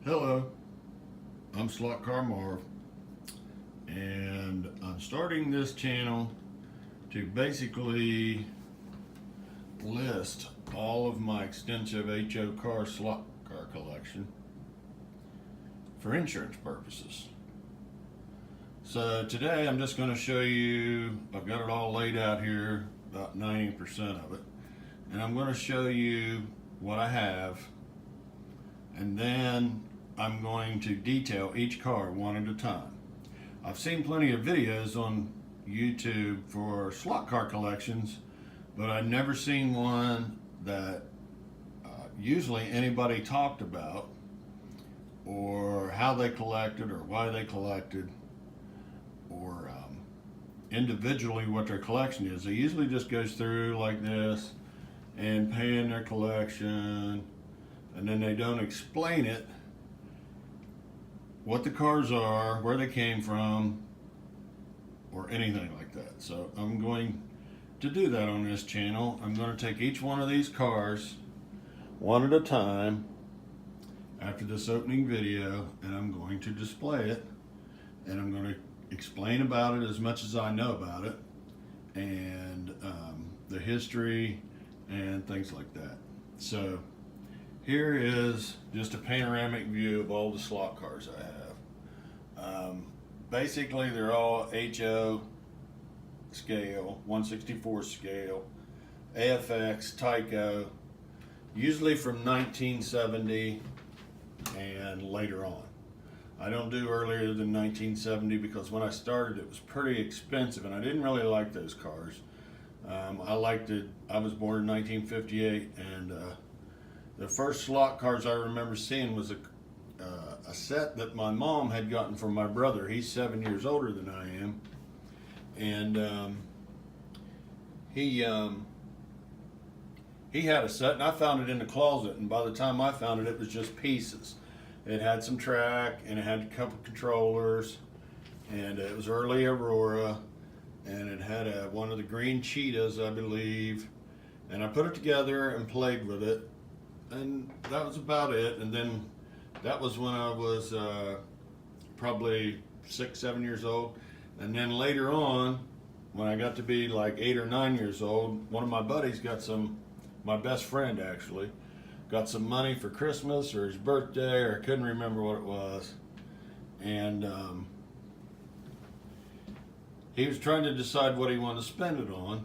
Hello, I'm Slot Car Marv, and I'm starting this channel to basically list all of my extensive HO car slot car collection for insurance purposes. So today I'm just going to show you, I've got it all laid out here, about 90% of it, and I'm going to show you what I have, and then I'm going to detail each car one at a time. I've seen plenty of videos on YouTube for slot car collections, but I've never seen one that usually anybody talked about, or how they collected, or why they collected, or individually what their collection is. It usually just goes through like this and paying their collection, and then they don't explain it, what the cars are, where they came from, or anything like that. So I'm going to do that on this channel. I'm going to take each one of these cars one at a time after this opening video, and I'm going to display it, and I'm going to explain about it as much as I know about it, and the history and things like that. So here is just a panoramic view of all the slot cars I have. Basically, they're all HO scale, 1/64 scale, AFX, Tyco, usually from 1970 and later on. I don't do earlier than 1970 because when I started it was pretty expensive and I didn't really like those cars. I was born in 1958, and the first slot cars I remember seeing was a set that my mom had gotten from my brother. He's 7 years older than I am, and he had a set, and I found it in the closet, and by the time I found it, it was just pieces. It had some track, and it had a couple controllers, and it was early Aurora, and it had one of the green cheetahs, I believe, and I put it together and played with it, and that was about it. And then that was when I was probably 6, 7 years old. And then later on, when I got to be like 8 or 9 years old, one of my buddies my best friend actually, got some money for Christmas or his birthday, or I couldn't remember what it was. And he was trying to decide what he wanted to spend it on.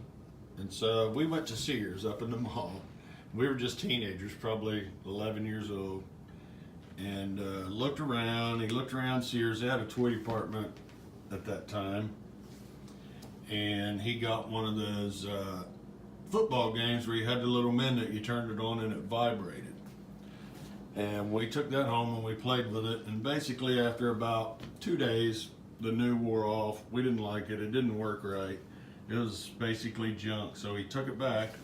And so we went to Sears up in the mall. We were just teenagers, probably 11 years old, and looked around. He looked around Sears. They had a toy department at that time, and he got one of those football games where you had the little men that you turned it on and it vibrated. And we took that home and we played with it, and basically after about 2 days, the new wore off. We didn't like it. It didn't work right. It was basically junk. So he took it back,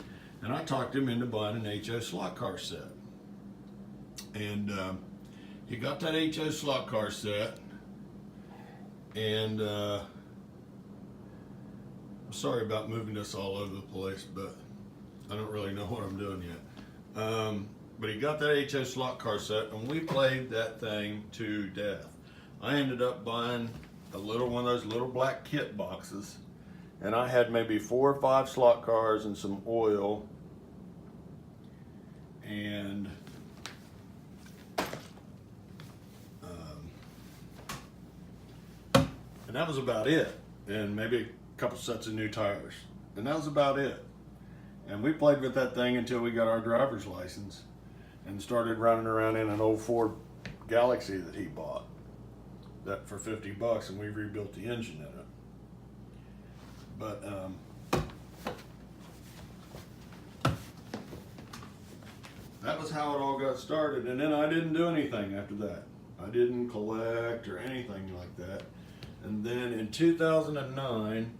and I talked him into buying an HO slot car set. And he got that HO slot car set, and I'm sorry about moving this all over the place, but I don't really know what I'm doing yet. But he got that HO slot car set, and we played that thing to death. I ended up buying one of those little black kit boxes, and I had maybe 4 or 5 slot cars and some oil, and that was about it, and maybe a couple sets of new tires, and that was about it. And we played with that thing until we got our driver's license and started running around in an old Ford Galaxy that he bought that for $50, and we rebuilt the engine in it. But that was how it all got started, and then I didn't do anything after that. I didn't collect or anything like that. And then in 2009,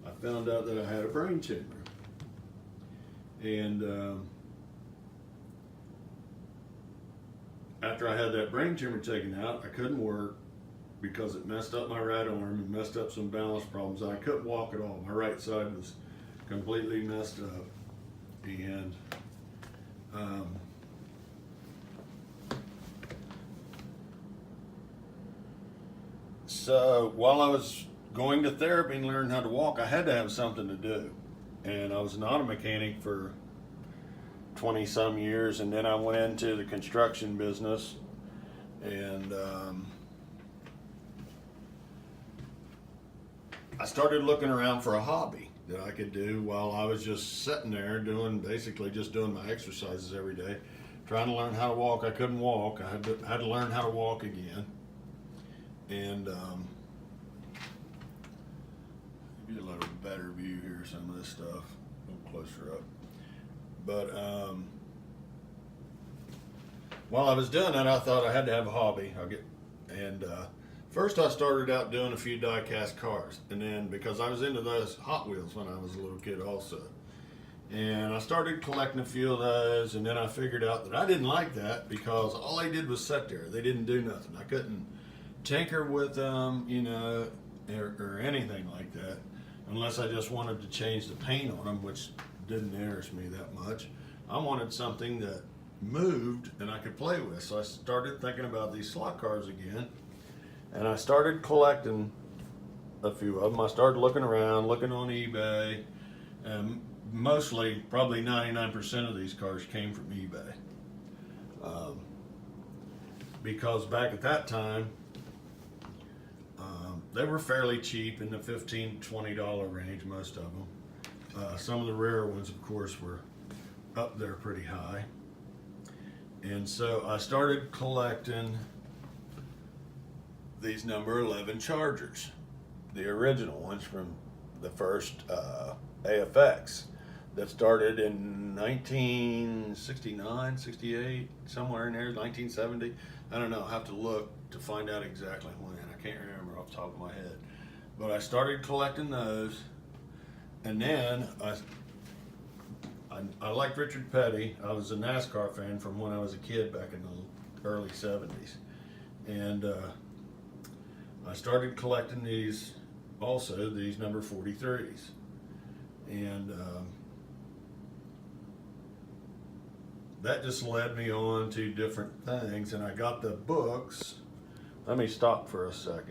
I found out that I had a brain tumor. And after I had that brain tumor taken out, I couldn't work because it messed up my right arm and messed up some balance problems. I couldn't walk at all. My right side was completely messed up. And while I was going to therapy and learning how to walk, I had to have something to do. And I was an auto mechanic for 20 some years, and then I went into the construction business, and I started looking around for a hobby that I could do while I was just sitting there basically just doing my exercises every day, trying to learn how to walk. I couldn't walk. I had to learn how to walk again. And give you a little better view here, some of this stuff, a little closer up. But while I was doing that, I thought I had to have a hobby. First I started out doing a few die-cast cars, and then because I was into those Hot Wheels when I was a little kid also. And I started collecting a few of those, and then I figured out that I didn't like that because all they did was sit there. They didn't do nothing. I couldn't tinker with them, or anything like that, unless I just wanted to change the paint on them, which didn't interest me that much. I wanted something that moved and I could play with. So I started thinking about these slot cars again, and I started collecting a few of them. I started looking around, looking on eBay, and mostly, probably 99% of these cars came from eBay. Because back at that time, they were fairly cheap, in the $15, $20 range, most of them. Some of the rare ones, of course, were up there pretty high. And so I started collecting these number 11 Chargers, the original ones from the first AFX that started in 1969, 68, somewhere in there, 1970. I don't know, I have to look to find out exactly when. I can't remember off the top of my head. But I started collecting those, and then I liked Richard Petty. I was a NASCAR fan from when I was a kid back in the early 70s. And I started collecting these number 43s. And that just led me on to different things, and I got the books. Let me stop for a second.